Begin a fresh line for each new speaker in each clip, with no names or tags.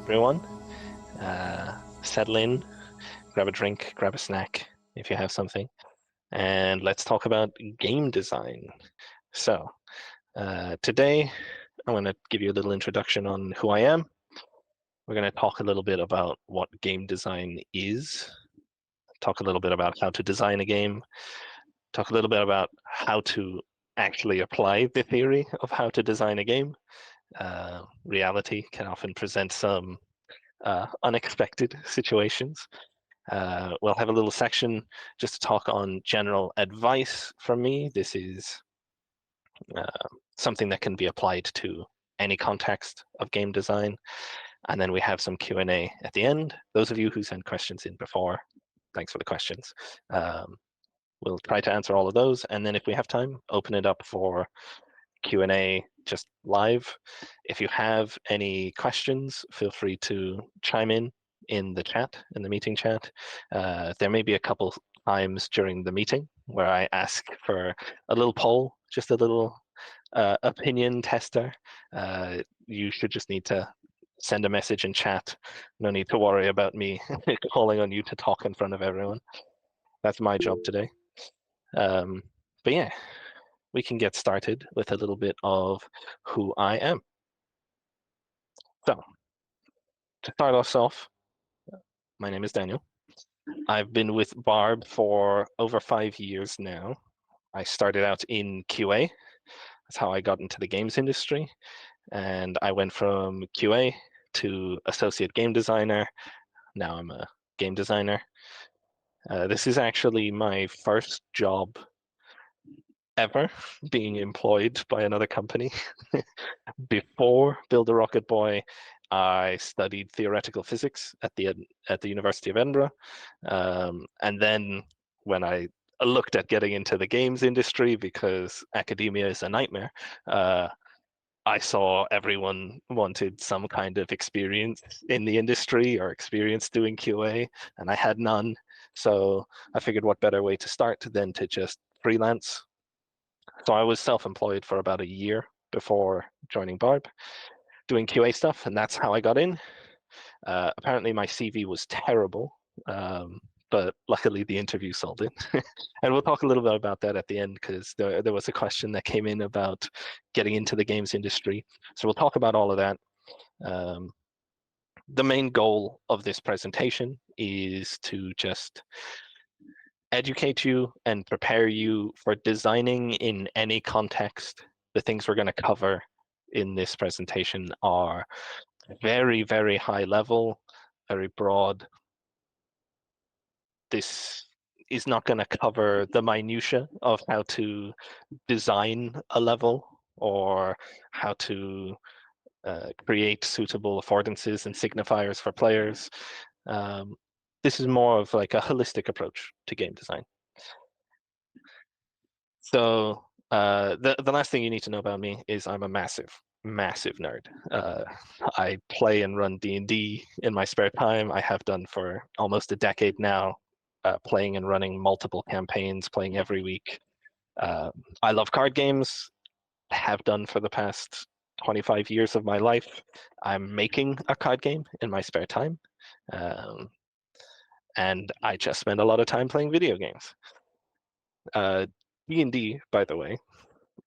Everyone, settle in, grab a drink, grab a snack if you have something, and let's talk about game design. So, today I'm going to give you a little introduction on who I am. We're going to talk a little bit about what game design is, talk a little bit about how to design a game, talk a little bit about how to actually apply the theory of how to design a game. Reality can often present some unexpected situations. We'll have a little section just to talk on general advice from me. This is something that can be applied to any context of game design. And then we have some Q&A at the end. Those of you who sent questions in before, thanks for the questions. We'll try to answer all of those. And then if we have time, open it up for Q&A just live. If you have any questions, feel free to chime in the chat, in the meeting chat. There may be a couple times during the meeting where I ask for a little poll, just a little opinion tester. You should just need to send a message in chat. No need to worry about me calling on you to talk in front of everyone. That's my job today. But yeah, we can get started with a little bit of who I am. So, to start us off, my name is Daniel. I've been with Barb for over 5 years now. I started out in QA. That's how I got into the games industry. And I went from QA to associate game designer. Now I'm a game designer. This is actually my first job ever being employed by another company. Before Build a Rocket Boy, I studied theoretical physics at the University of Edinburgh, and then when I looked at getting into the games industry because academia is a nightmare, I saw everyone wanted some kind of experience in the industry or experience doing QA, and I had none. So I figured what better way to start than to just freelance. So I was self-employed for about a year before joining Barb, doing QA stuff, and that's how I got in. Apparently my CV was terrible, but luckily the interview sold it. And we'll talk a little bit about that at the end because there was a question that came in about getting into the games industry. So we'll talk about all of that. The main goal of this presentation is to just educate you and prepare you for designing in any context. The things we're going to cover in this presentation are very, very high level, very broad. This is not going to cover the minutia of how to design a level or how to create suitable affordances and signifiers for players. This is more of like a holistic approach to game design. So the last thing you need to know about me is I'm a massive nerd. I play and run D&D in my spare time. I have done for almost a decade now, playing and running multiple campaigns, playing every week. I love card games, have done for the past 25 years of my life. I'm making a card game in my spare time. And I just spend a lot of time playing video games. D&D, by the way,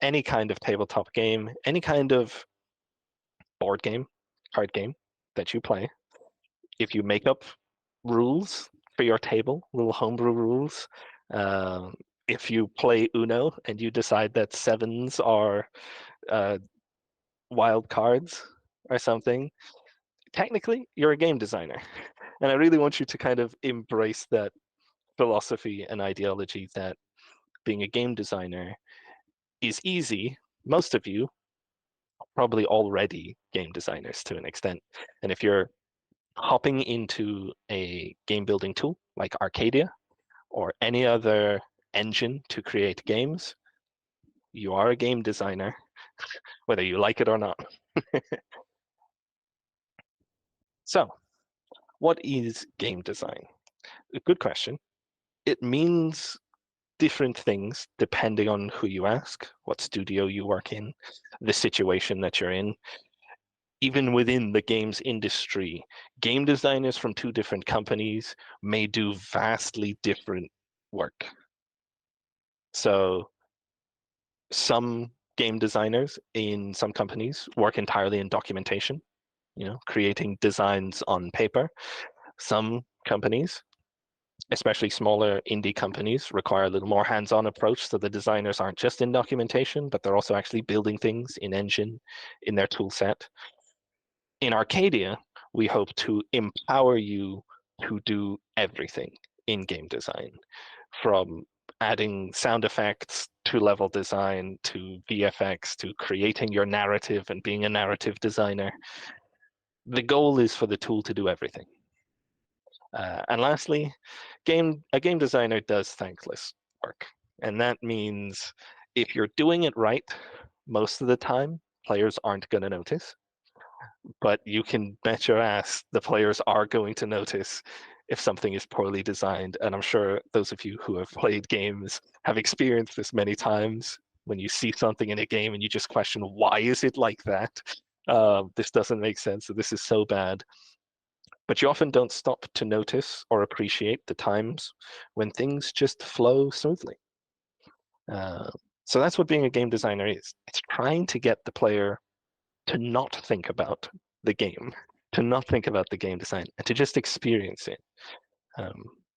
any kind of tabletop game, any kind of board game, card game that you play, if you make up rules for your table, little homebrew rules, if you play Uno and you decide that sevens are wild cards or something, technically you're a game designer. And I really want you to kind of embrace that philosophy and ideology that being a game designer is easy. Most of you probably already game designers to an extent. And if you're hopping into a game building tool like Arcadia or any other engine to create games, you are a game designer, whether you like it or not. So, what is game design? A good question. It means different things depending on who you ask, what studio you work in, the situation that you're in. Even within the games industry, game designers from two different companies may do vastly different work. So some game designers in some companies work entirely in documentation, creating designs on paper. Some companies, especially smaller indie companies, require a little more hands-on approach, so the designers aren't just in documentation, but they're also actually building things in engine, in their tool set. In Arcadia, we hope to empower you to do everything in game design, from adding sound effects to level design to VFX to creating your narrative and being a narrative designer. The goal is for the tool to do everything. And lastly, a game designer does thankless work. And that means if you're doing it right, most of the time, players aren't going to notice. But you can bet your ass the players are going to notice if something is poorly designed. And I'm sure those of you who have played games have experienced this many times when you see something in a game and you just question, why is it like that? This doesn't make sense. This is so bad. But you often don't stop to notice or appreciate the times when things just flow smoothly. So that's what being a game designer is. It's trying to get the player to not think about the game, to not think about the game design, and to just experience it.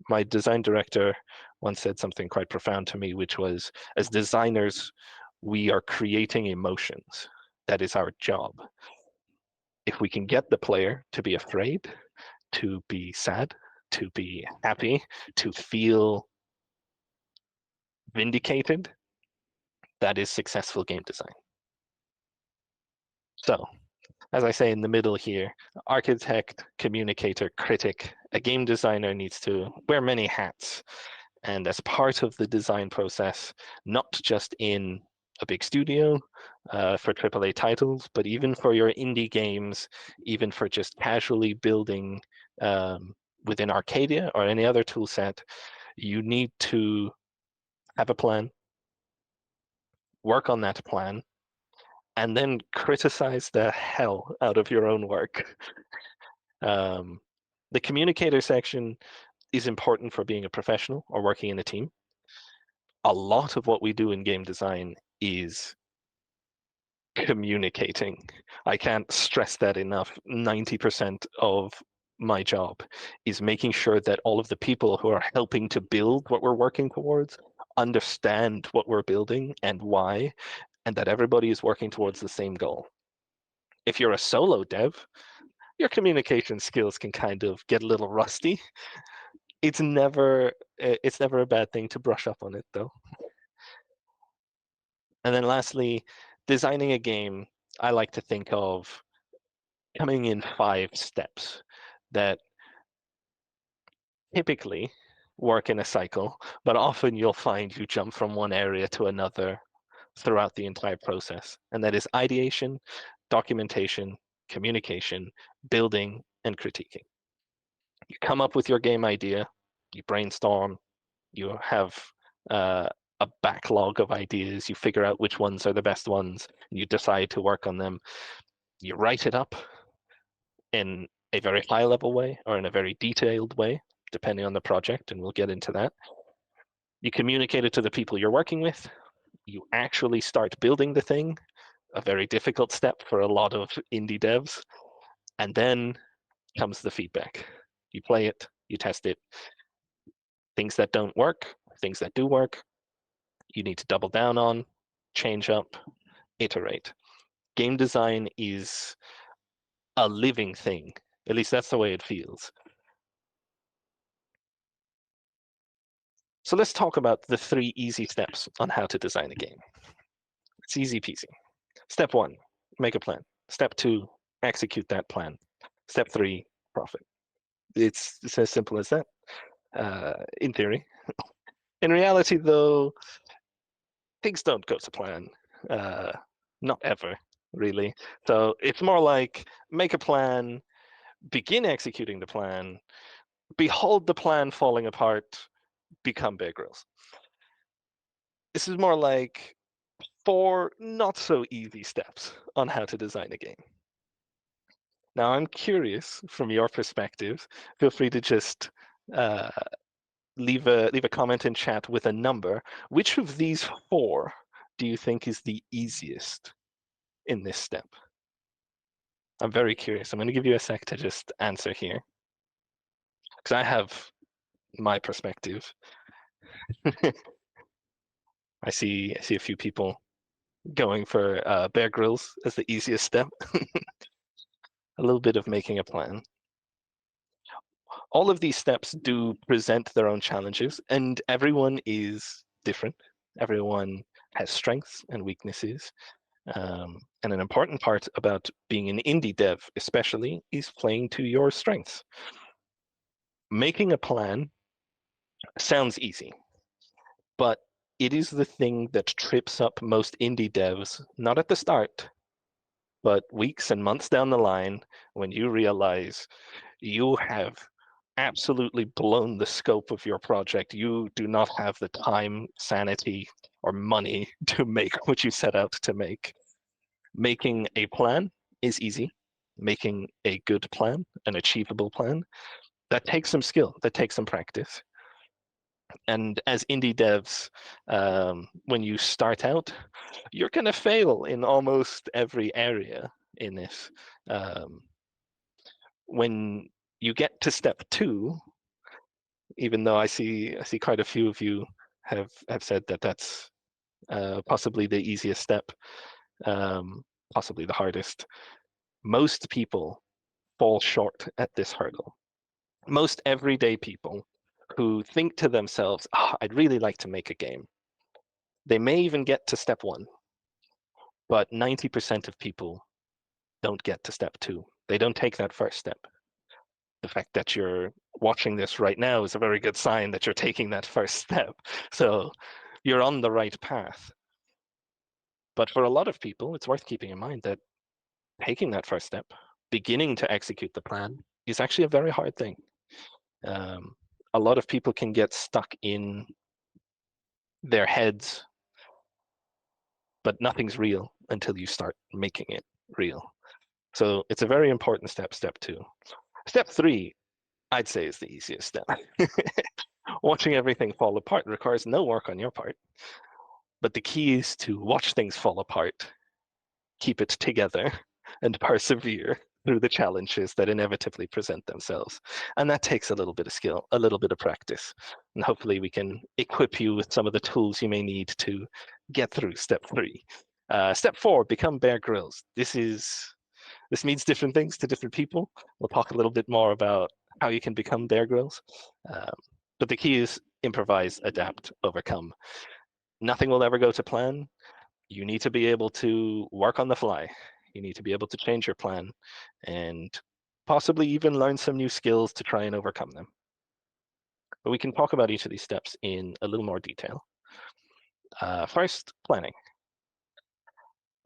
My design director once said something quite profound to me, which was, as designers, we are creating emotions. That is our job. If we can get the player to be afraid, to be sad, to be happy, to feel vindicated, that is successful game design. So, as I say in the middle here, architect, communicator, critic, a game designer needs to wear many hats. And as part of the design process, not just in a big studio for AAA titles, but even for your indie games, even for just casually building within Arcadia or any other tool set, you need to have a plan, work on that plan, and then criticize the hell out of your own work. The communicator section is important for being a professional or working in a team. A lot of what we do in game design is communicating. I can't stress that enough. 90% of my job is making sure that all of the people who are helping to build what we're working towards understand what we're building and why, and that everybody is working towards the same goal. If you're a solo dev, your communication skills can kind of get a little rusty. It's never a bad thing to brush up on it, though. And then lastly, designing a game, I like to think of coming in 5 steps that typically work in a cycle, but often you'll find you jump from one area to another throughout the entire process. And that is ideation, documentation, communication, building, and critiquing. You come up with your game idea, you brainstorm, you have a backlog of ideas, you figure out which ones are the best ones, and you decide to work on them. You write it up in a very high level way or in a very detailed way, depending on the project, and we'll get into that. You communicate it to the people you're working with. You actually start building the thing, a very difficult step for a lot of indie devs. And then comes the feedback. You play it, you test it. Things that don't work, things that do work, you need to double down on, change up, iterate. Game design is a living thing. At least that's the way it feels. So let's talk about the 3 easy steps on how to design a game. It's easy peasy. Step 1, make a plan. Step 2, execute that plan. Step 3, profit. It's as simple as that, in theory. In reality, though, things don't go to plan. Not ever, really. So it's more like make a plan, begin executing the plan, behold the plan falling apart, become Bear Grylls. This is more like 4 not so easy steps on how to design a game. Now, I'm curious from your perspective. Feel free to just uh, leave a comment in chat with a number. Which of these 4 do you think is the easiest in this step? I'm very curious. I'm going to give you a sec to just answer here, because I have my perspective. I see a few people going for Bear Grylls as the easiest step. A little bit of making a plan. All of these steps do present their own challenges, and everyone is different. Everyone has strengths and weaknesses. And an important part about being an indie dev, especially, is playing to your strengths. Making a plan sounds easy, but it is the thing that trips up most indie devs, not at the start, but weeks and months down the line, when you realize you have absolutely blown the scope of your project. You do not have the time, sanity, or money to make what you set out to make. Making a plan is easy. Making a good plan, an achievable plan, that takes some skill, that takes some practice. And as indie devs, when you start out, you're going to fail in almost every area in this. When you get to step 2, even though I see quite a few of you have said that that's possibly the easiest step, possibly the hardest. Most people fall short at this hurdle. Most everyday people who think to themselves, oh, I'd really like to make a game. They may even get to step 1, but 90% of people don't get to step 2. They don't take that first step. The fact that you're watching this right now is a very good sign that you're taking that first step. So you're on the right path. But for a lot of people, it's worth keeping in mind that taking that first step, beginning to execute the plan, is actually a very hard thing. A lot of people can get stuck in their heads, but nothing's real until you start making it real. So it's a very important step, step 2. Step 3, I'd say, is the easiest step. Watching everything fall apart requires no work on your part. But the key is to watch things fall apart, keep it together, and persevere through the challenges that inevitably present themselves. And that takes a little bit of skill, a little bit of practice. And hopefully we can equip you with some of the tools you may need to get through step 3. Step 4, become Bear Grylls. This means different things to different people. We'll talk a little bit more about how you can become Bear Grylls. But the key is improvise, adapt, overcome. Nothing will ever go to plan. You need to be able to work on the fly. You need to be able to change your plan and possibly even learn some new skills to try and overcome them. But we can talk about each of these steps in a little more detail. First, planning.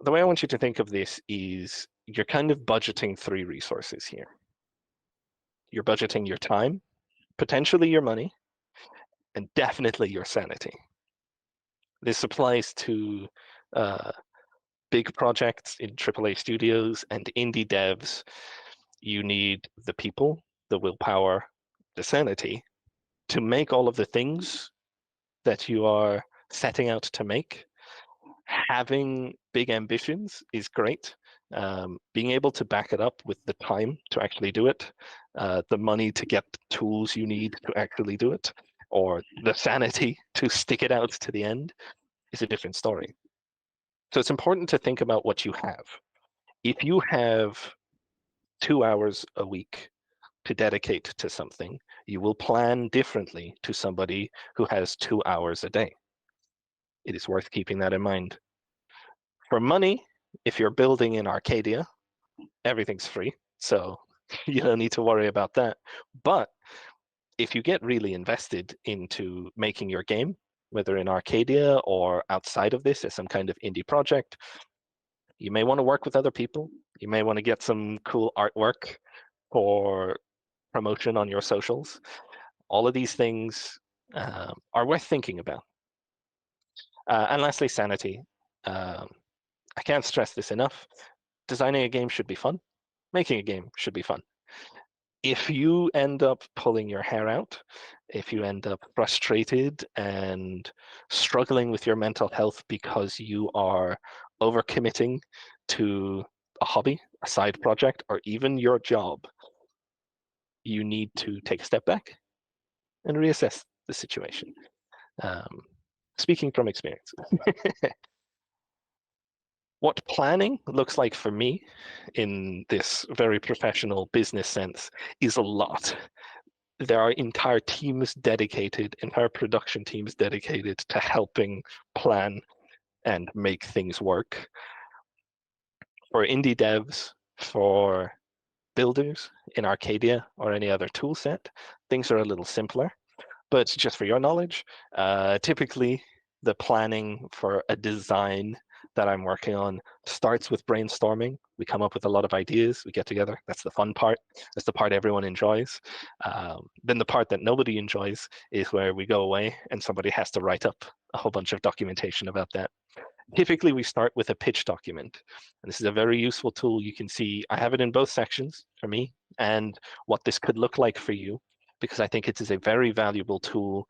The way I want you to think of this is you're kind of budgeting 3 resources here. You're budgeting your time, potentially your money, and definitely your sanity. This applies to big projects in AAA studios and indie devs. You need the people, the willpower, the sanity to make all of the things that you are setting out to make. Having big ambitions is great. Being able to back it up with the time to actually do it, the money to get the tools you need to actually do it, or the sanity to stick it out to the end is a different story. So it's important to think about what you have. If you have 2 hours a week to dedicate to something, you will plan differently to somebody who has 2 hours a day. It is worth keeping that in mind. For money, if you're building in Arcadia, everything's free, so you don't need to worry about that. But if you get really invested into making your game, whether in Arcadia or outside of this as some kind of indie project, you may want to work with other people. You may want to get some cool artwork for promotion on your socials. All of these things are worth thinking about. And lastly, sanity. I can't stress this enough. Designing a game should be fun. Making a game should be fun. If you end up pulling your hair out, if you end up frustrated and struggling with your mental health because you are overcommitting to a hobby, a side project, or even your job, you need to take a step back and reassess the situation. Speaking from experience. What planning looks like for me in this very professional business sense is a lot. There are entire teams dedicated, entire production teams dedicated to helping plan and make things work. For indie devs, for builders in Arcadia or any other tool set, things are a little simpler. But just for your knowledge, typically the planning for a design that I'm working on starts with brainstorming. We come up with a lot of ideas, we get together. That's the fun part. That's the part everyone enjoys. Then the part that nobody enjoys is where we go away and somebody has to write up a whole bunch of documentation about that. Typically, we start with a pitch document. And this is a very useful tool. You can see I have it in both sections for me and what this could look like for you, because I think it is a very valuable tool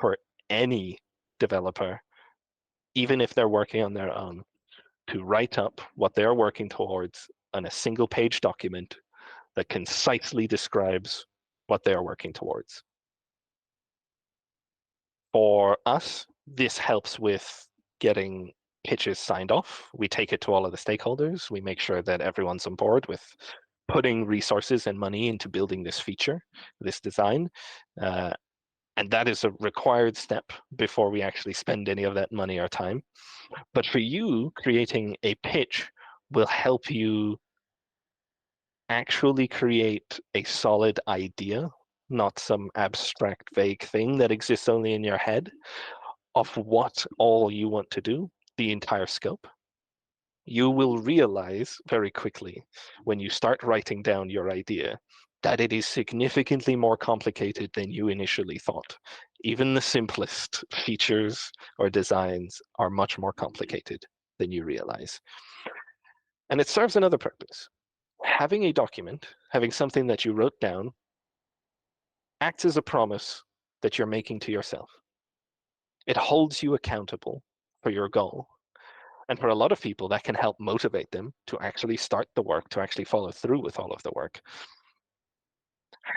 for any developer, even if they're working on their own, to write up what they're working towards on a single page document that concisely describes what they're working towards. For us, this helps with getting pitches signed off. We take it to all of the stakeholders. We make sure that everyone's on board with putting resources and money into building this feature, this design. And that is a required step before we actually spend any of that money or time. But for you, creating a pitch will help you actually create a solid idea, not some abstract, vague thing that exists only in your head, of what all you want to do, the entire scope. You will realize very quickly when you start writing down your idea that it is significantly more complicated than you initially thought. Even the simplest features or designs are much more complicated than you realize. And it serves another purpose. Having a document, having something that you wrote down, acts as a promise that you're making to yourself. It holds you accountable for your goal. And for a lot of people, that can help motivate them to actually start the work, to actually follow through with all of the work.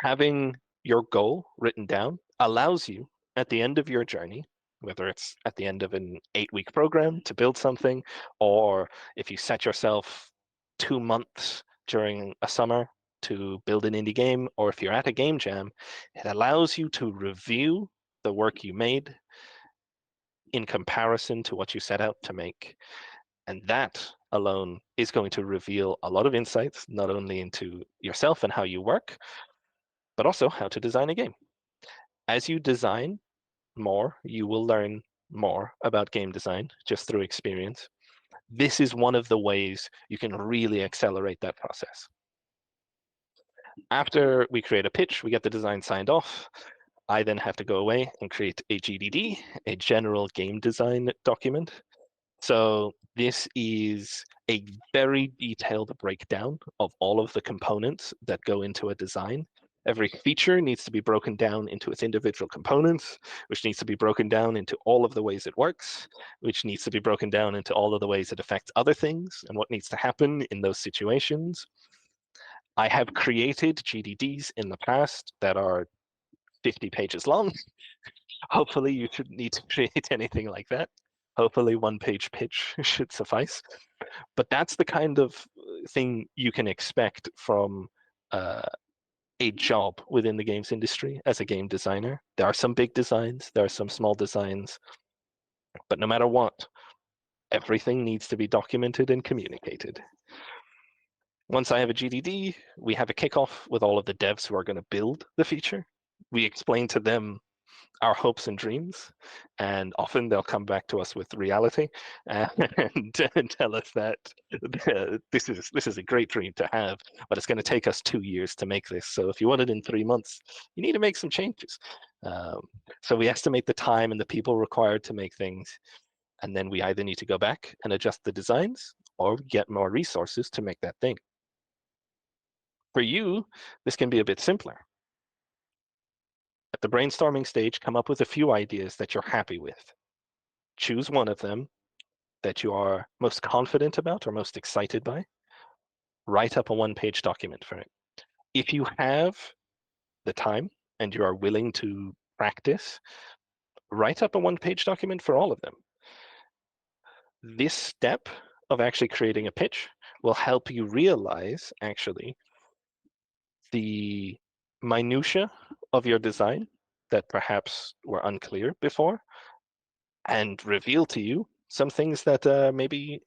Having your goal written down allows you at the end of your journey, whether it's at the end of an 8-week program to build something, or if you set yourself 2 months during a summer to build an indie game, or if you're at a game jam, it allows you to review the work you made in comparison to what you set out to make. And that alone is going to reveal a lot of insights, not only into yourself and how you work, but also how to design a game. As you design more, you will learn more about game design just through experience. This is one of the ways you can really accelerate that process. After we create a pitch, we get the design signed off. I then have to go away and create a GDD, a general game design document. So this is a very detailed breakdown of all of the components that go into a design. Every feature needs to be broken down into its individual components, which needs to be broken down into all of the ways it works, which needs to be broken down into all of the ways it affects other things and what needs to happen in those situations. I have created GDDs in the past that are 50 pages long. Hopefully you shouldn't need to create anything like that. Hopefully 1-page pitch should suffice. But that's the kind of thing you can expect from a job within the games industry as a game designer. There are some big designs, there are some small designs, but no matter what, everything needs to be documented and communicated. Once I have a GDD, we have a kickoff with all of the devs who are going to build the feature. We explain to them our hopes and dreams, and often they'll come back to us with reality and tell us that this is a great dream to have, but it's going to take us 2 years to make this. So if you want it in 3 months, you need to make some changes. So we estimate the time and the people required to make things. And then we either need to go back and adjust the designs or get more resources to make that thing. For you, this can be a bit simpler. At the brainstorming stage, come up with a few ideas that you're happy with. Choose one of them that you are most confident about or most excited by. Write up a one-page document for it. If you have the time and you are willing to practice, write up a one-page document for all of them. This step of actually creating a pitch will help you realize actually the minutia of your design that perhaps were unclear before, and reveal to you some things that maybe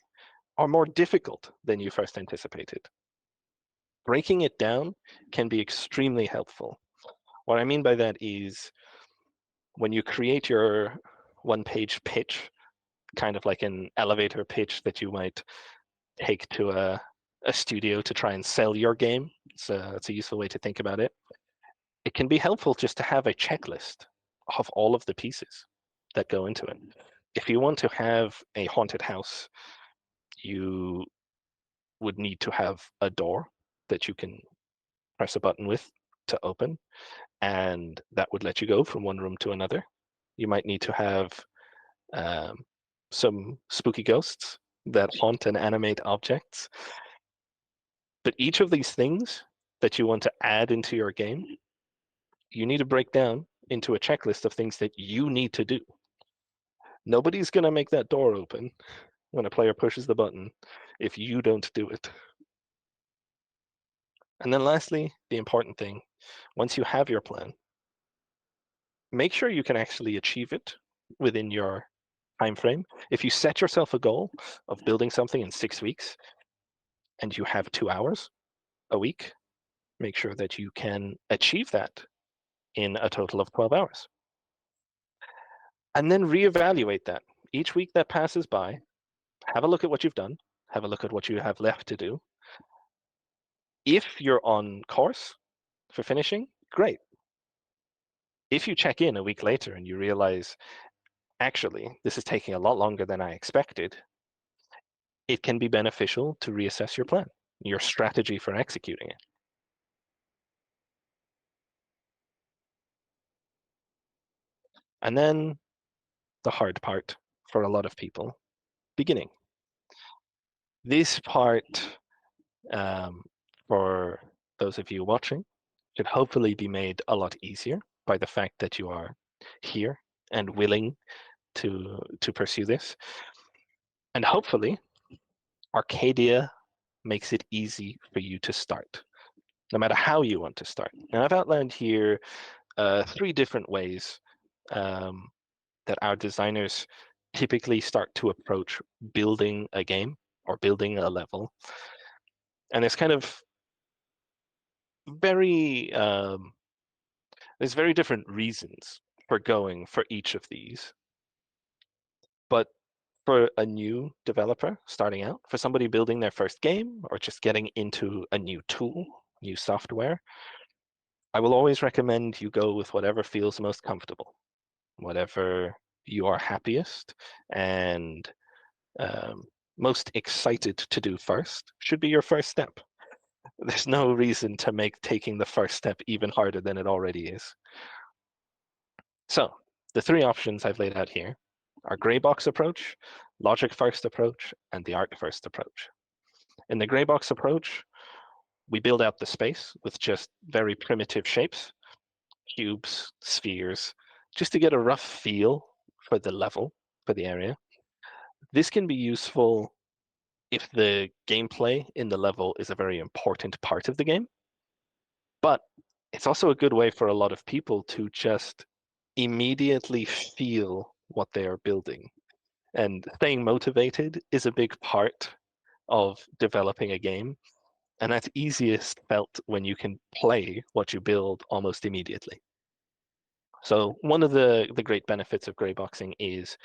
are more difficult than you first anticipated. Breaking it down can be extremely helpful. What I mean by that is when you create your one-page pitch, kind of like an elevator pitch that you might take to a studio to try and sell your game. It's a useful way to think about it. It can be helpful just to have a checklist of all of the pieces that go into it. If you want to have a haunted house, you would need to have a door that you can press a button with to open, and that would let you go from one room to another. You might need to have some spooky ghosts that haunt and animate objects. But each of these things that you want to add into your game, you need to break down into a checklist of things that you need to do. Nobody's going to make that door open when a player pushes the button if you don't do it. And then lastly, the important thing, once you have your plan, make sure you can actually achieve it within your time frame. If you set yourself a goal of building something in 6 weeks and you have 2 hours a week, make sure that you can achieve that in a total of 12 hours. And then reevaluate that. Each week that passes by, have a look at what you've done, have a look at what you have left to do. If you're on course for finishing, great. If you check in a week later and you realize, actually, this is taking a lot longer than I expected, it can be beneficial to reassess your plan, your strategy for executing it. And then the hard part for a lot of people, beginning. This part, for those of you watching, should hopefully be made a lot easier by the fact that you are here and willing to pursue this. And hopefully, Arcadia makes it easy for you to start, no matter how you want to start. And I've outlined here 3 different ways that our designers typically start to approach building a game or building a level. And it's kind of very, there's very different reasons for going for each of these. But for a new developer starting out, for somebody building their first game or just getting into a new tool, new software, I will always recommend you go with whatever feels most comfortable, whatever you are happiest and most excited to do first should be your first step. There's no reason to make taking the first step even harder than it already is. So the 3 options I've laid out here are gray box approach, logic first approach, and the art first approach. In the gray box approach, we build out the space with just very primitive shapes, cubes, spheres, just to get a rough feel for the level, for the area. This can be useful if the gameplay in the level is a very important part of the game, but it's also a good way for a lot of people to just immediately feel what they are building. And staying motivated is a big part of developing a game. And that's easiest felt when you can play what you build almost immediately. So one of the great benefits of gray boxing is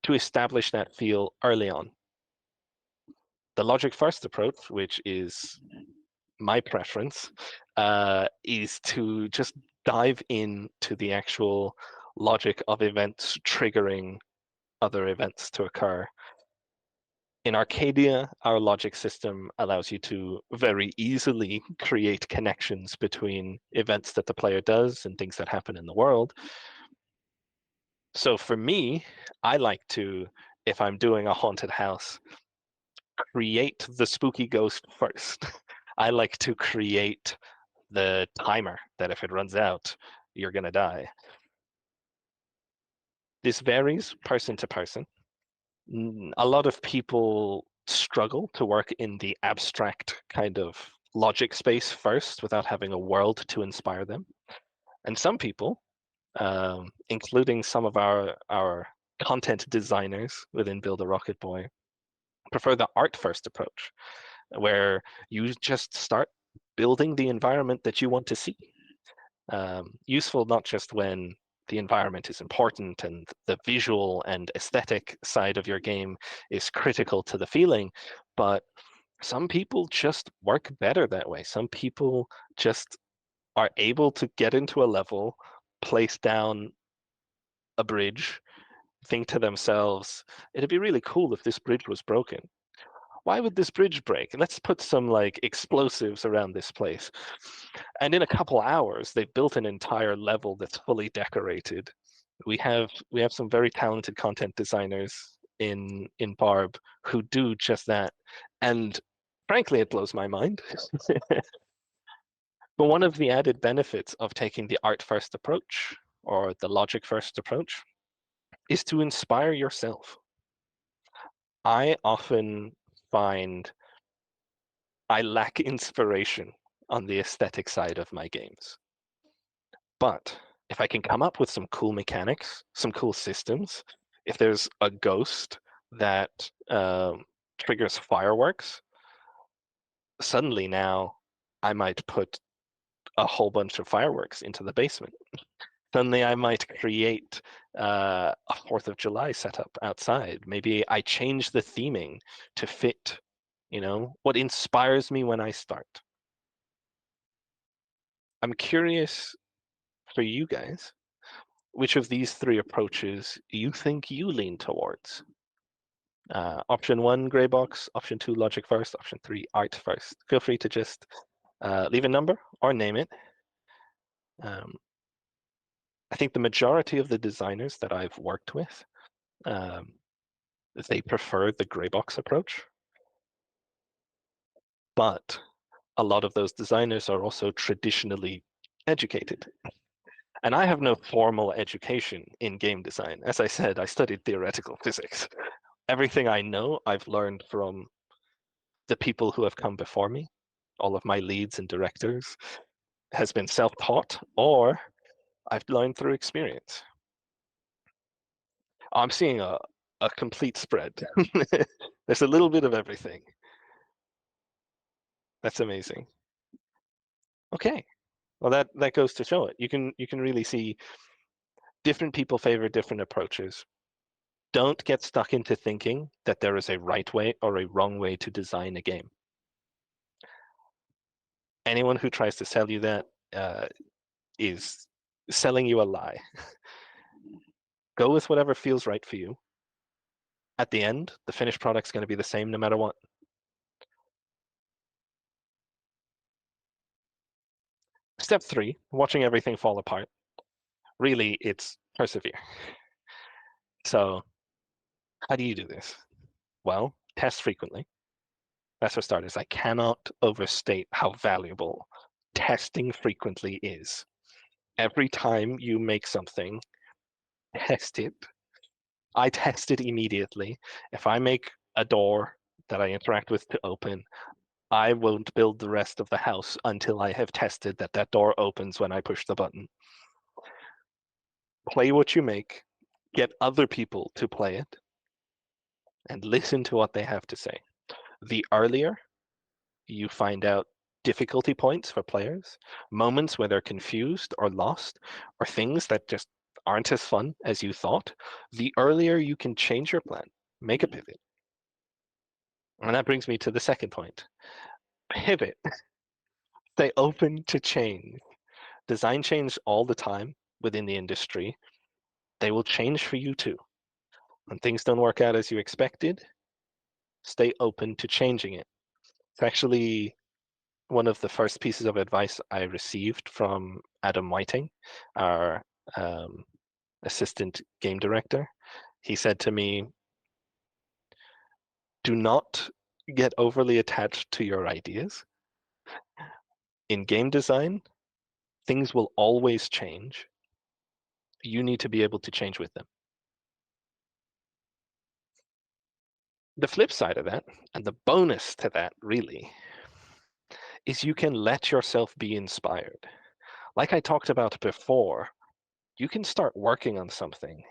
to establish that feel early on. The logic first approach, which is my preference, is to just dive into the actual logic of events triggering other events to occur. In Arcadia, our logic system allows you to very easily create connections between events that the player does and things that happen in the world. So for me, I like to, if I'm doing a haunted house, create the spooky ghost first. I like to create the timer that if it runs out, you're going to die. This varies person to person. A lot of people struggle to work in the abstract kind of logic space first without having a world to inspire them. And some people, including some of our content designers within Build a Rocket Boy, prefer the art first approach, where you just start building the environment that you want to see. Useful not just when the environment is important and the visual and aesthetic side of your game is critical to the feeling, but some people just work better that way. Some people just are able to get into a level, place down a bridge, think to themselves, it'd be really cool if this bridge was broken. Why would this bridge break? Let's put some like explosives around this place. And in a couple hours, they've built an entire level that's fully decorated. We have some very talented content designers in Barb who do just that. And frankly, it blows my mind. But one of the added benefits of taking the art first approach or the logic first approach is to inspire yourself. I often find I lack inspiration on the aesthetic side of my games. But if I can come up with some cool mechanics, some cool systems, if there's a ghost that triggers fireworks, suddenly now I might put a whole bunch of fireworks into the basement. Suddenly I might create a 4th of July setup outside. Maybe I change the theming to fit, what inspires me when I start. I'm curious for you guys, which of these three approaches you think you lean towards? Option 1, gray box, option 2, logic first, option 3, art first. Feel free to just leave a number or name it. I think the majority of the designers that I've worked with, they prefer the gray box approach. But a lot of those designers are also traditionally educated. And I have no formal education in game design. As I said, I studied theoretical physics. Everything I know, I've learned from the people who have come before me. All of my leads and directors has been self-taught, or I've learned through experience. I'm seeing a complete spread. There's a little bit of everything. That's amazing. Okay. Well, that goes to show it. You can really see different people favor different approaches. Don't get stuck into thinking that there is a right way or a wrong way to design a game. Anyone who tries to sell you that is selling you a lie. Go with whatever feels right for you. At the end, the finished product's going to be the same no matter what. Step 3, watching everything fall apart. Really, it's persevere. So how do you do this? Well, test frequently. That's for starters. I cannot overstate how valuable testing frequently is. Every time you make something, test it. I test it immediately. If I make a door that I interact with to open, I won't build the rest of the house until I have tested that that door opens when I push the button. Play what you make, get other people to play it, and listen to what they have to say. The earlier you find out difficulty points for players, moments where they're confused or lost, or things that just aren't as fun as you thought, the earlier you can change your plan, make a pivot. And that brings me to the second point. Pivot. Stay open to change. Design change all the time within the industry. They will change for you too. When things don't work out as you expected, stay open to changing it. It's actually one of the first pieces of advice I received from Adam Whiting, our assistant game director. He said to me, do not get overly attached to your ideas. In game design, things will always change. You need to be able to change with them. The flip side of that, and the bonus to that really, is you can let yourself be inspired. Like I talked about before, you can start working on something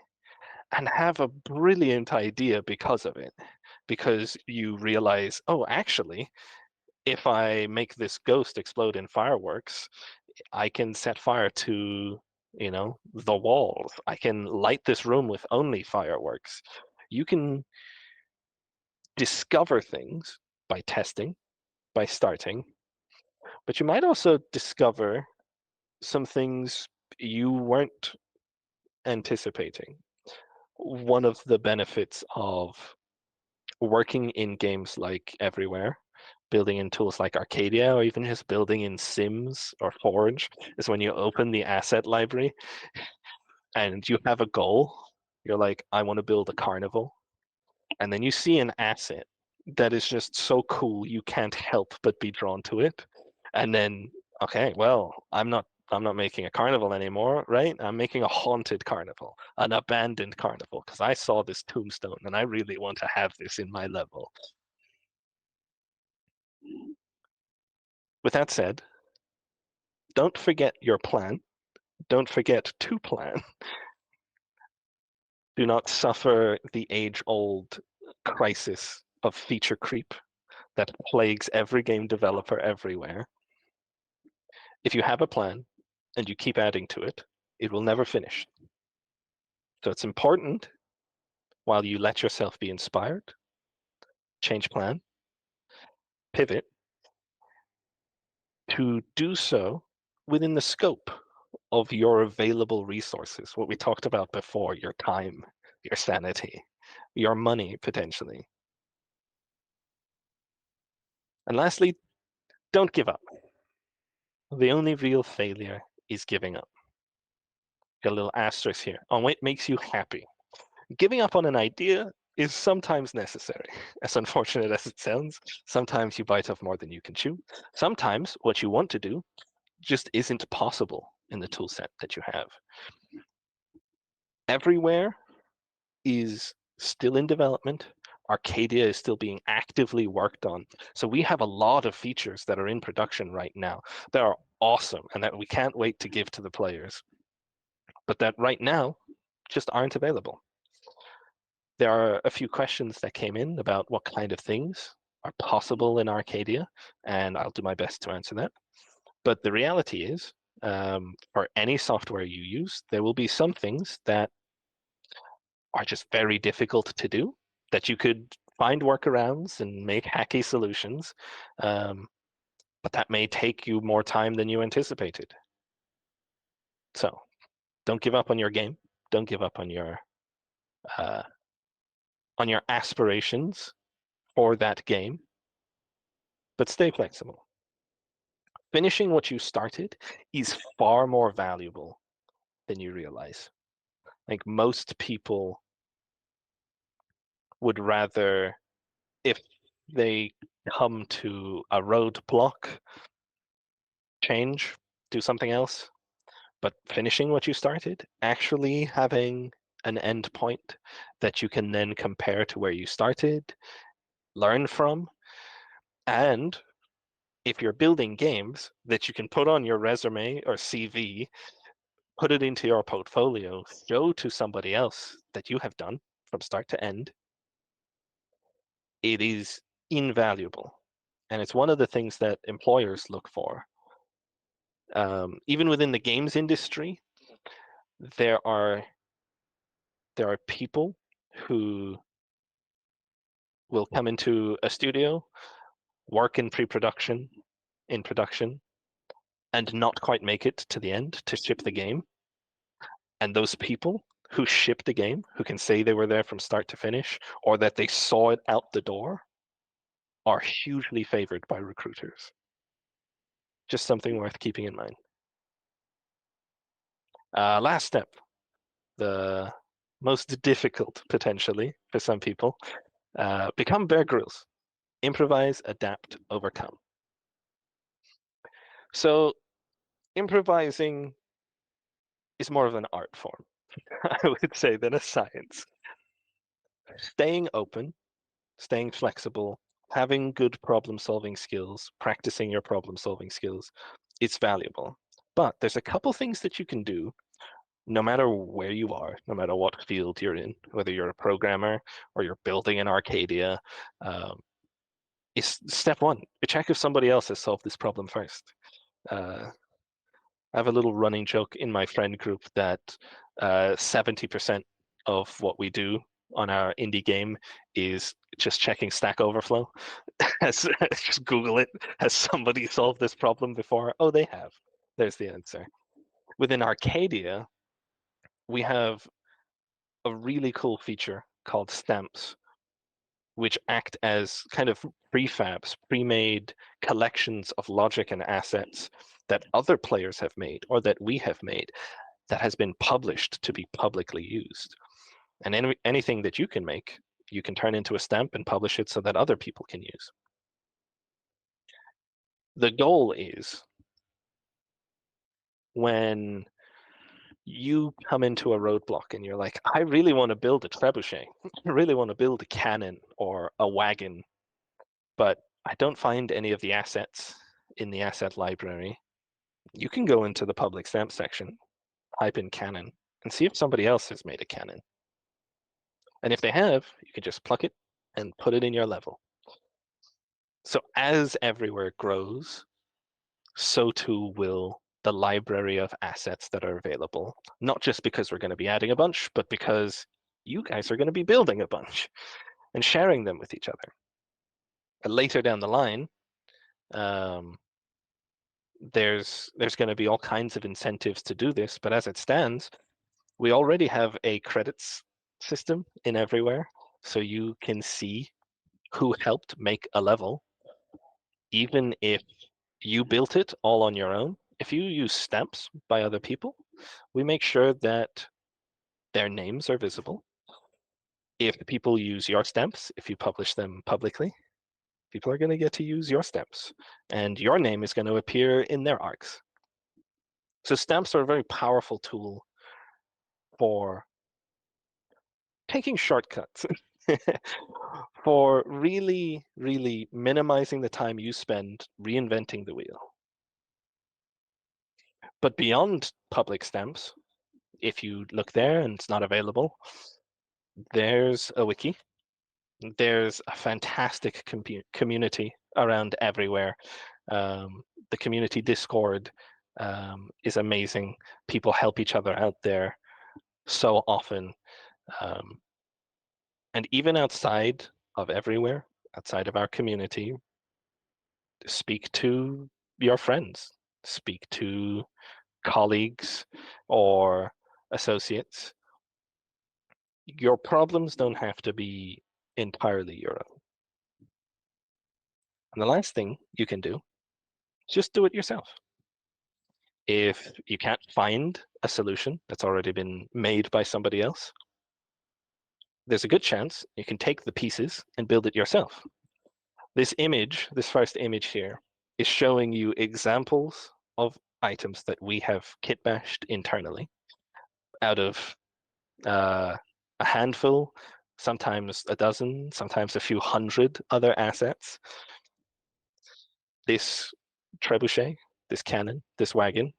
and have a brilliant idea because of it, because you realize, oh, actually, if I make this ghost explode in fireworks, I can set fire to, the walls. I can light this room with only fireworks. You can discover things by testing, by starting, but you might also discover some things you weren't anticipating. One of the benefits of working in games like Everywhere, building in tools like Arcadia, or even just building in Sims or Forge, is when you open the asset library and you have a goal. You're like, I want to build a carnival. And then you see an asset that is just so cool you can't help but be drawn to it. And then, okay, well, I'm not making a carnival anymore, right? I'm making a haunted carnival, an abandoned carnival, because I saw this tombstone and I really want to have this in my level. With that said, don't forget your plan. Don't forget to plan. Do not suffer the age-old crisis of feature creep that plagues every game developer everywhere. If you have a plan and you keep adding to it, it will never finish. So it's important, while you let yourself be inspired, change plan, pivot, to do so within the scope of your available resources, what we talked about before, your time, your sanity, your money, potentially. And lastly, don't give up. The only real failure is giving up. Got a little asterisk here on what makes you happy. Giving up on an idea is sometimes necessary. As unfortunate as it sounds, sometimes you bite off more than you can chew. Sometimes what you want to do just isn't possible in the tool set that you have. Everywhere is still in development. Arcadia is still being actively worked on. So we have a lot of features that are in production right now that are awesome and that we can't wait to give to the players, but that right now just aren't available. There are a few questions that came in about what kind of things are possible in Arcadia, and I'll do my best to answer that. But the reality is, for any software you use, there will be some things that are just very difficult to do, that you could find workarounds and make hacky solutions, but that may take you more time than you anticipated. So don't give up on your game. Don't give up on your aspirations for that game, but stay flexible. Finishing what you started is far more valuable than you realize. Like, most people would rather, if they come to a roadblock, change, do something else. But finishing what you started, actually having an end point that you can then compare to where you started, learn from, and if you're building games that you can put on your resume or CV, put it into your portfolio, show to somebody else that you have done from start to end, it is invaluable. And it's one of the things that employers look for. Even within the games industry, there are people who will come into a studio, work in pre-production, in production, and not quite make it to the end to ship the game. And those people who shipped the game, who can say they were there from start to finish, or that they saw it out the door, are hugely favored by recruiters. Just something worth keeping in mind. Last step, the most difficult potentially for some people, become Bear Grylls. Improvise, adapt, overcome. So improvising is more of an art form, I would say, than a science. Staying open, staying flexible, having good problem-solving skills, practicing your problem-solving skills, it's valuable. But there's a couple things that you can do no matter where you are, no matter what field you're in, whether you're a programmer or you're building an Arcadia, is step one, check if somebody else has solved this problem first. I have a little running joke in my friend group that 70% of what we do on our indie game is just checking Stack Overflow. Just Google it. Has somebody solved this problem before? Oh, they have. There's the answer. Within Arcadia, we have a really cool feature called stamps, which act as kind of prefabs, pre-made collections of logic and assets that other players have made or that we have made that has been published to be publicly used. And anything that you can make, you can turn into a stamp and publish it so that other people can use. The goal is when you come into a roadblock and you're like, I really want to build a trebuchet. I really want to build a cannon or a wagon, but I don't find any of the assets in the asset library. You can go into the public stamp section, type in cannon, and see if somebody else has made a cannon. And if they have, you can just pluck it and put it in your level. So as Everywhere grows, so too will the library of assets that are available, not just because we're going to be adding a bunch, but because you guys are going to be building a bunch and sharing them with each other. And later down the line, there's going to be all kinds of incentives to do this, but as it stands, we already have a credits system in Everywhere, so you can see who helped make a level, even if you built it all on your own. If you use stamps by other people, we make sure that their names are visible. If people use your stamps, if you publish them publicly, people are going to get to use your stamps, and your name is going to appear in their arcs. So stamps are a very powerful tool for taking shortcuts, for really, really minimizing the time you spend reinventing the wheel. But beyond public stamps, if you look there and it's not available, there's a wiki. There's a fantastic community around Everywhere. The community Discord is amazing. People help each other out there so often. And even outside of Everywhere, outside of our community, speak to your friends, speak to colleagues or associates. Your problems don't have to be entirely your own. And the last thing you can do is just do it yourself. If you can't find a solution that's already been made by somebody else, there's a good chance you can take the pieces and build it yourself. This image, this first image here, is showing you examples of items that we have kit bashed internally out of a handful, sometimes a dozen, sometimes a few hundred other assets. This trebuchet, this cannon, this wagon,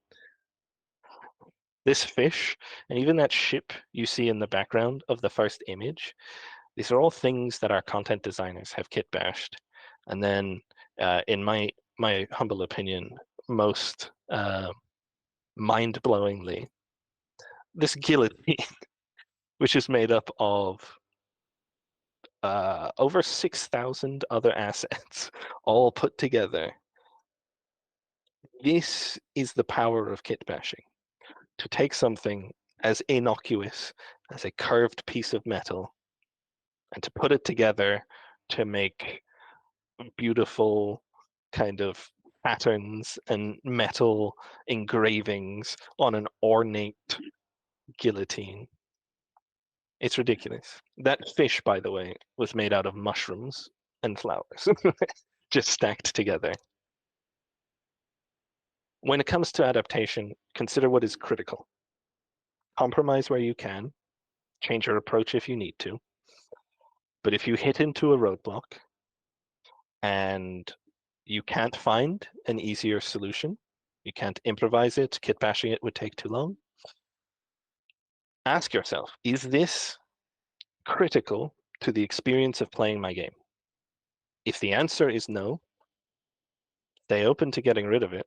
this fish, and even that ship you see in the background of the first image, these are all things that our content designers have kit bashed. And then in my humble opinion, most mind-blowingly, this guillotine, which is made up of over 6,000 other assets, all put together. This is the power of kit bashing. To take something as innocuous as a curved piece of metal and to put it together to make beautiful kind of patterns and metal engravings on an ornate guillotine. It's ridiculous. That fish, by the way, was made out of mushrooms and flowers, just stacked together. When it comes to adaptation, consider what is critical. Compromise where you can, change your approach if you need to. But if you hit into a roadblock and you can't find an easier solution, you can't improvise it, kit bashing it would take too long, ask yourself, is this critical to the experience of playing my game? If the answer is no, stay open to getting rid of it,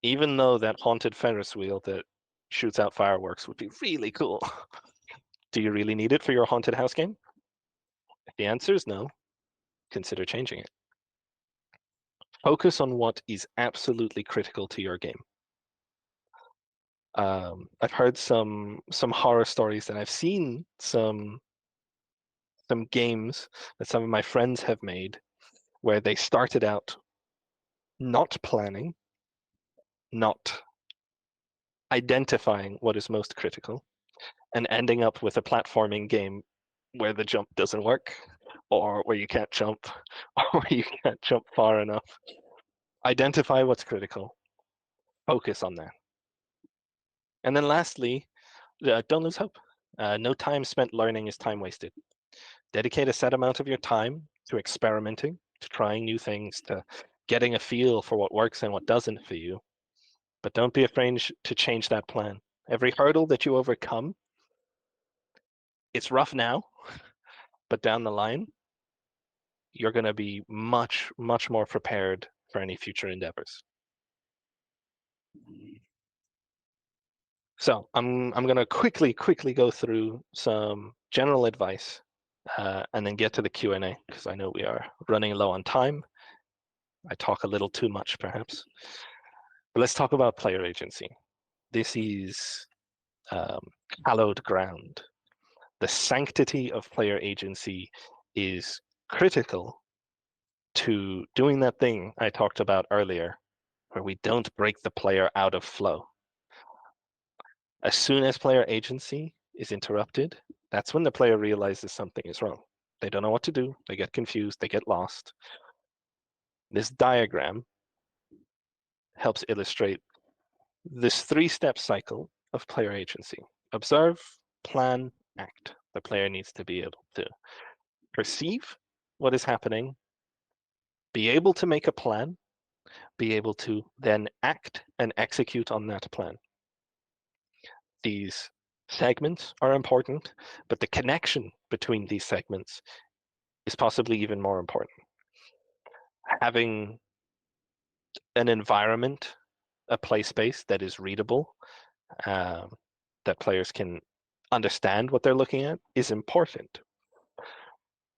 even though that haunted Ferris wheel that shoots out fireworks would be really cool. Do you really need it for your haunted house game? If the answer is no, consider changing it. Focus on what is absolutely critical to your game. I've heard some horror stories, and I've seen some games that some of my friends have made where they started out not planning, not identifying what is most critical, and ending up with a platforming game where the jump doesn't work, or where you can't jump, or where you can't jump far enough. Identify what's critical, focus on that. And then lastly, don't lose hope. No time spent learning is time wasted. Dedicate a set amount of your time to experimenting, to trying new things, to getting a feel for what works and what doesn't for you. But don't be afraid to change that plan. Every hurdle that you overcome, it's rough now, but down the line, you're going to be much, much more prepared for any future endeavors. So I'm going to quickly go through some general advice and then get to the Q&A, because I know we are running low on time. I talk a little too much, perhaps. But let's talk about player agency. This is hallowed ground. The sanctity of player agency is critical to doing that thing I talked about earlier, where we don't break the player out of flow. As soon as player agency is interrupted, that's when the player realizes something is wrong. They don't know what to do, they get confused, they get lost. This diagram helps illustrate this three-step cycle of player agency. Observe, plan, act. The player needs to be able to perceive what is happening, be able to make a plan, be able to then act and execute on that plan. These segments are important, but the connection between these segments is possibly even more important. Having an environment, a play space that is readable, that players can understand what they're looking at, is important.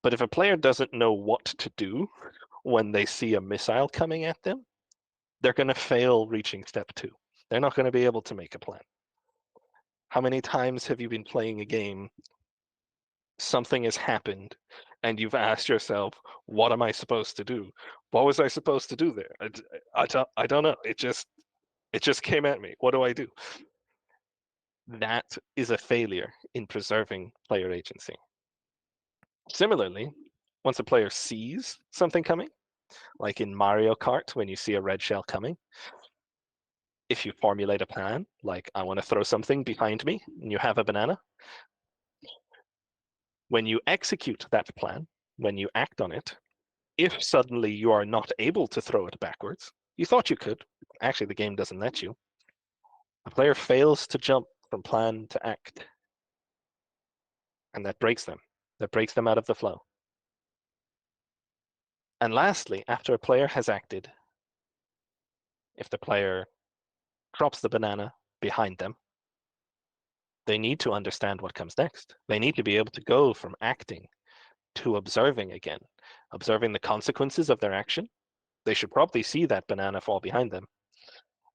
But if a player doesn't know what to do when they see a missile coming at them, they're going to fail reaching step 2. They're not going to be able to make a plan. How many times have you been playing a game, something has happened, and you've asked yourself, what am I supposed to do? What was I supposed to do there? I don't know. It just came at me. What do I do? That is a failure in preserving player agency. Similarly, once a player sees something coming, like in Mario Kart, when you see a red shell coming, if you formulate a plan, like I want to throw something behind me, and you have a banana, when you execute that plan, when you act on it, if suddenly you are not able to throw it backwards, you thought you could, actually the game doesn't let you, the player fails to jump from plan to act. And that breaks them. That breaks them out of the flow. And lastly, after a player has acted, if the player drops the banana behind them, they need to understand what comes next. They need to be able to go from acting to observing again, observing the consequences of their action. They should probably see that banana fall behind them.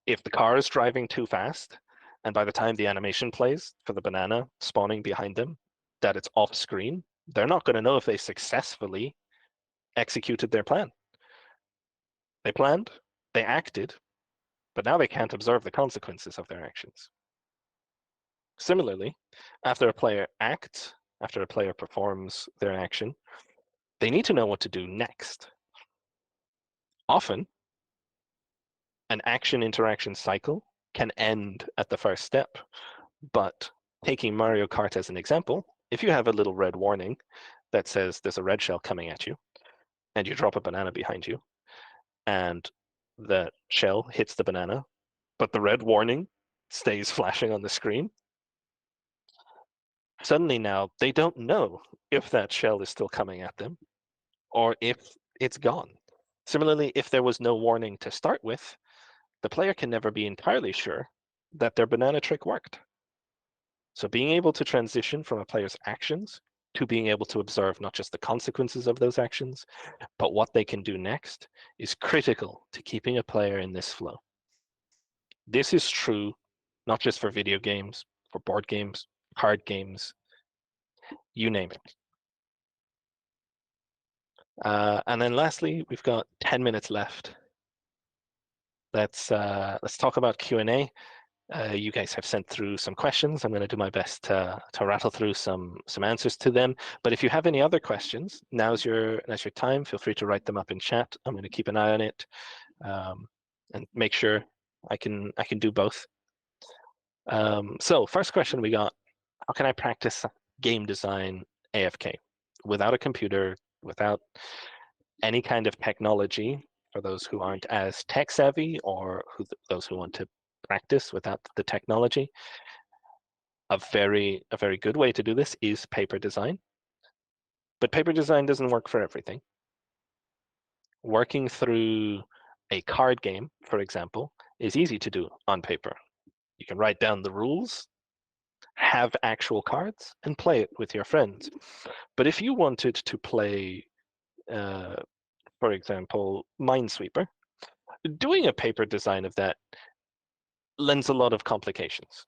If the car is driving too fast, And by the time the animation plays for the banana spawning behind them, that it's off screen, they're not going to know if they successfully executed their plan. They planned, they acted, but now they can't observe the consequences of their actions. Similarly, after a player acts, after a player performs their action, they need to know what to do next. Often, an action-interaction cycle can end at the first step, but taking Mario Kart as an example, if you have a little red warning that says there's a red shell coming at you, and you drop a banana behind you, and the shell hits the banana, but the red warning stays flashing on the screen, suddenly now they don't know if that shell is still coming at them or if it's gone. Similarly, if there was no warning to start with, the player can never be entirely sure that their banana trick worked. So being able to transition from a player's actions to being able to observe not just the consequences of those actions, but what they can do next is critical to keeping a player in this flow. This is true not just for video games, for board games, card games, you name it. And then lastly, we've got 10 minutes left. Let's talk about Q&A. You guys have sent through some questions. I'm going to do my best to rattle through some answers to them. But if you have any other questions, now's your time. Feel free to write them up in chat. I'm going to keep an eye on it and make sure I can do both. So first question we got: how can I practice game design AFK without a computer, without any kind of technology? For those who aren't as tech savvy, or those who want to practice without the technology, a very good way to do this is paper design. But paper design doesn't work for everything. Working through a card game, for example, is easy to do on paper. You can write down the rules, have actual cards, and play it with your friends. But if you wanted to play, for example, Minesweeper, doing a paper design of that lends a lot of complications.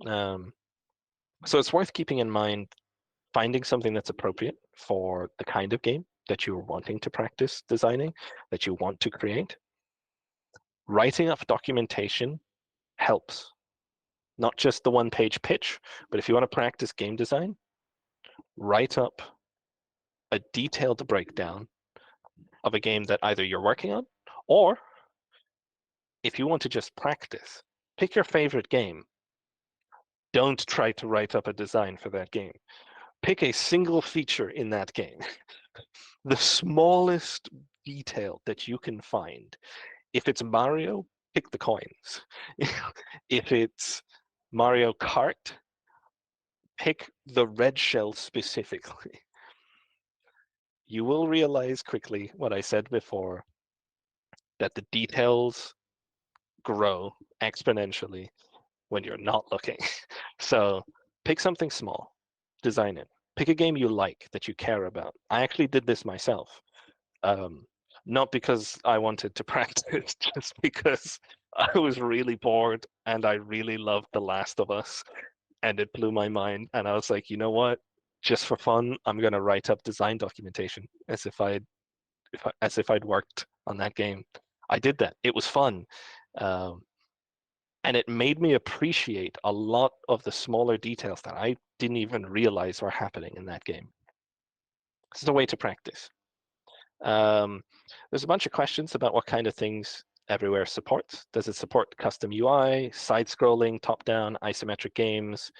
So it's worth keeping in mind finding something that's appropriate for the kind of game that you're wanting to practice designing, that you want to create. Writing up documentation helps. Not just the one-page pitch, but if you want to practice game design, write up a detailed breakdown of a game that either you're working on, or if you want to just practice, pick your favorite game. Don't try to write up a design for that game. Pick a single feature in that game. The smallest detail that you can find. If it's Mario, pick the coins. If it's Mario Kart, pick the red shell specifically. You will realize quickly what I said before, that the details grow exponentially when you're not looking. So pick something small, design it. Pick a game you like, that you care about. I actually did this myself. Not because I wanted to practice, just because I was really bored and I really loved The Last of Us, and it blew my mind. And I was like, you know what? Just for fun, I'm gonna write up design documentation as if I'd worked on that game. I did that. It was fun. And it made me appreciate a lot of the smaller details that I didn't even realize were happening in that game. This is a way to practice. There's a bunch of questions about what kind of things Everywhere supports. Does it support custom UI, side-scrolling, top-down, isometric games,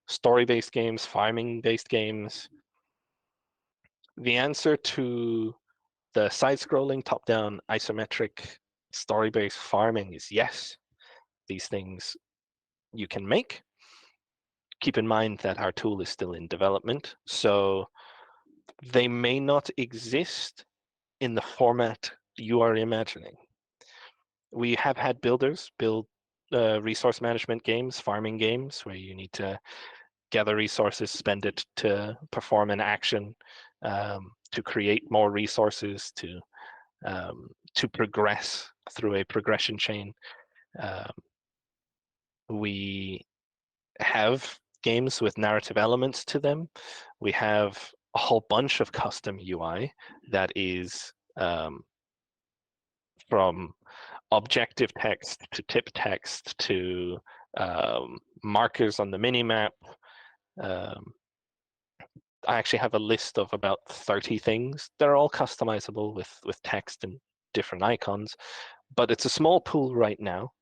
story-based games, farming-based games? The answer to the side-scrolling, top-down, isometric, story-based farming is yes. These things you can make. Keep in mind that our tool is still in development, so they may not exist in the format you are imagining. We have had builders build resource management games, farming games, where you need to gather resources, spend it to perform an action, to create more resources, to progress through a progression chain. We have games with narrative elements to them. We have a whole bunch of custom UI that is from objective text to tip text to markers on the minimap. I actually have a list of about 30 things. They're all customizable with text and different icons, but it's a small pool right now.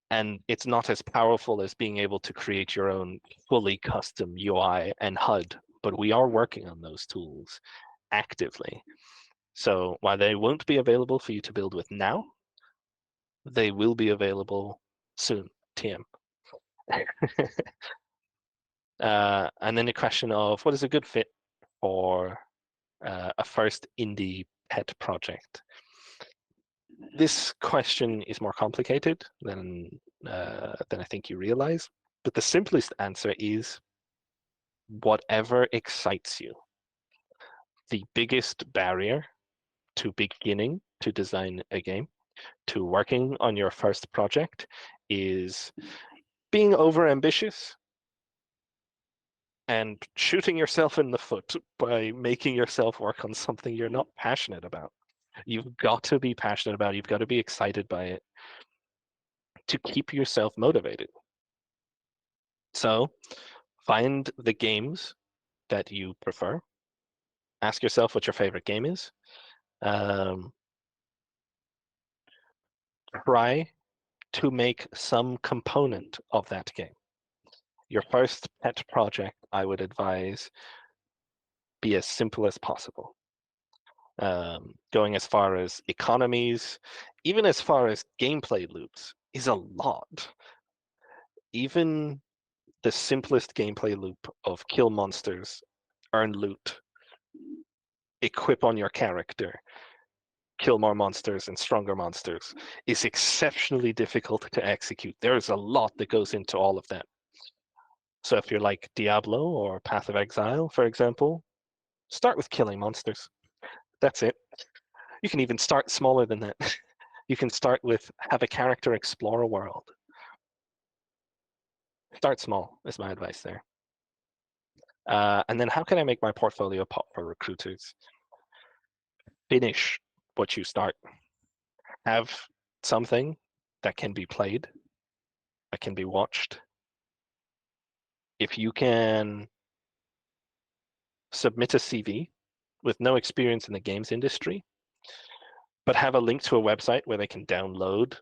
And it's not as powerful as being able to create your own fully custom UI and HUD, but we are working on those tools actively. So while they won't be available for you to build with now, they will be available soon, TM. And then the question of what is a good fit for a first indie pet project? This question is more complicated than I think you realize, but the simplest answer is whatever excites you. The biggest barrier to beginning to design a game, to working on your first project, is being overambitious and shooting yourself in the foot by making yourself work on something you're not passionate about. You've got to be passionate about it. You've got to be excited by it to keep yourself motivated. So find the games that you prefer. Ask yourself what your favorite game is. Try to make some component of that game. Your first pet project, I would advise, be as simple as possible. Going as far as economies, even as far as gameplay loops, is a lot. Even the simplest gameplay loop of kill monsters, earn loot, equip on your character, kill more monsters and stronger monsters is exceptionally difficult to execute. There's a lot that goes into all of that. So if you're like Diablo or Path of Exile, for example, start with killing monsters. That's it. You can even start smaller than that. You can start with have a character explore a world. Start small is my advice there. And then how can I make my portfolio pop for recruiters? Finish what you start. Have something that can be played, that can be watched. If you can submit a CV with no experience in the games industry, but have a link to a website where they can download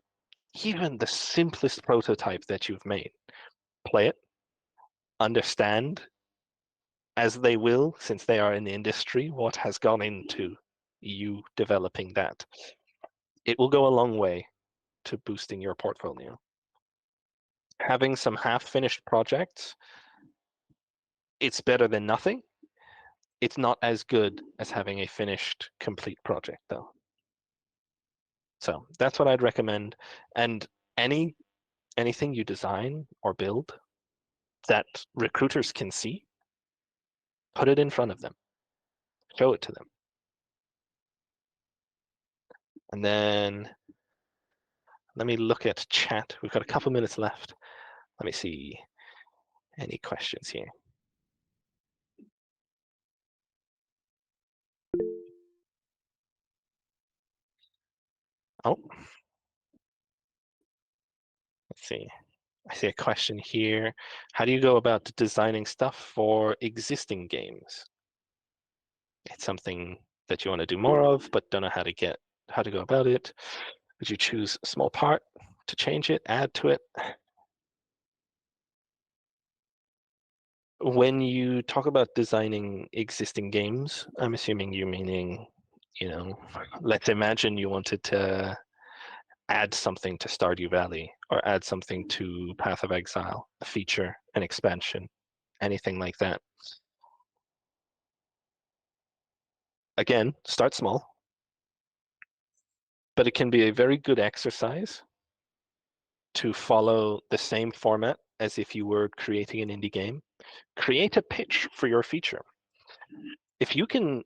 even the simplest prototype that you've made, play it, understand, as they will, since they are in the industry, what has gone into you developing that. It will go a long way to boosting your portfolio. Having some half-finished projects, it's better than nothing. It's not as good as having a finished, complete project, though. So that's what I'd recommend. And anything you design or build that recruiters can see, put it in front of them. Show it to them. And then let me look at chat. We've got a couple minutes left. Let me see any questions here. Oh, let's see. I see a question here. How do you go about designing stuff for existing games? It's something that you want to do more of, but don't know how to go about it. Would you choose a small part to change it, add to it? When you talk about designing existing games, I'm assuming you're meaning, let's imagine you wanted to add something to Stardew Valley or add something to Path of Exile, a feature, an expansion, anything like that. Again, start small, but it can be a very good exercise to follow the same format as if you were creating an indie game. Create a pitch for your feature. If you can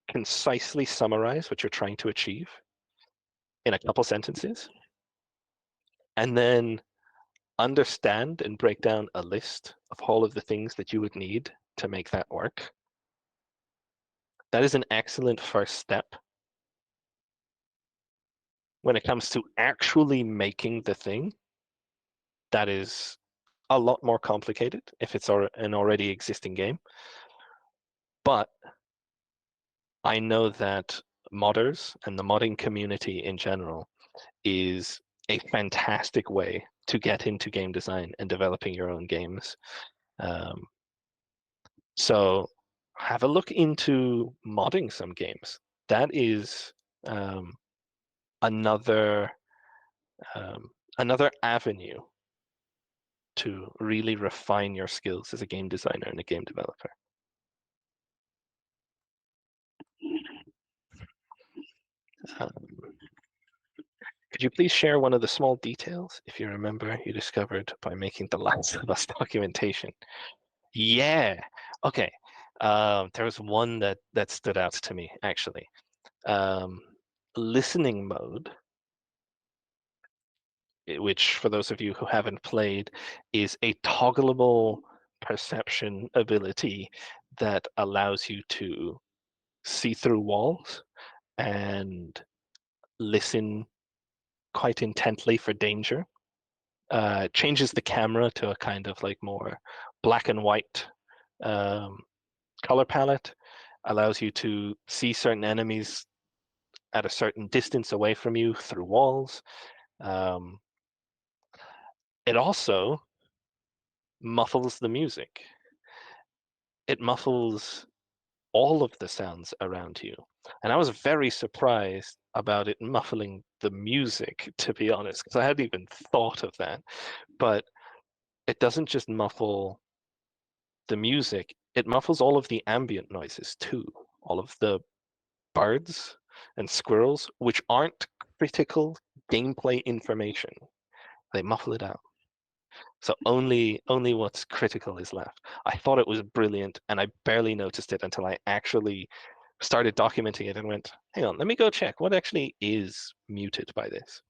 concisely summarize what you're trying to achieve in a couple sentences, and then understand and break down a list of all of the things that you would need to make that work, that is an excellent first step. When it comes to actually making the thing, that is a lot more complicated if it's an already existing game. But I know that modders and the modding community in general is a fantastic way to get into game design and developing your own games. So have a look into modding some games. That is another another avenue to really refine your skills as a game designer and a game developer. Could you please share one of the small details, if you remember, you discovered by making the Last of Us documentation? Yeah. Okay. There was one that stood out to me actually. Listening mode, which for those of you who haven't played, is a toggleable perception ability that allows you to see through walls and listen quite intently for danger. Changes the camera to a kind of like more black and white color palette, allows you to see certain enemies at a certain distance away from you through walls. It also muffles the music. It muffles all of the sounds around you. And I was very surprised about it muffling the music, to be honest, because I hadn't even thought of that. But it doesn't just muffle the music, it muffles all of the ambient noises too. All of the birds and squirrels, which aren't critical gameplay information. They muffle it out. So only what's critical is left. I thought it was brilliant, and I barely noticed it until I actually started documenting it and went, hang on, let me go check what actually is muted by this.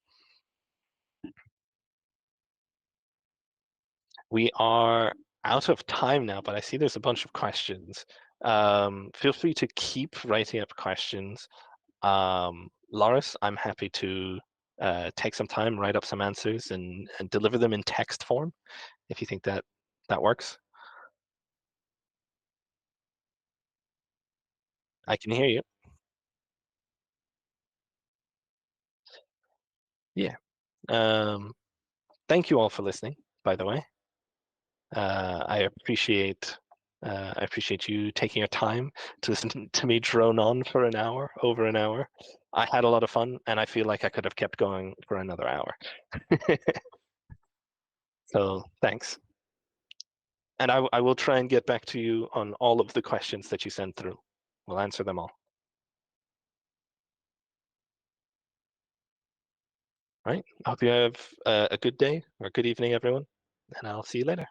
We are out of time now, but I see there's a bunch of questions. Feel free to keep writing up questions. Loris, I'm happy to take some time, write up some answers, and deliver them in text form, if you think that works. I can hear you. Yeah. Thank you all for listening, by the way. I appreciate you taking your time to listen to me drone on for an hour, over an hour. I had a lot of fun, and I feel like I could have kept going for another hour. So thanks. And I will try and get back to you on all of the questions that you sent through. We'll answer them all. All right. I hope you have a good day or good evening, everyone. And I'll see you later.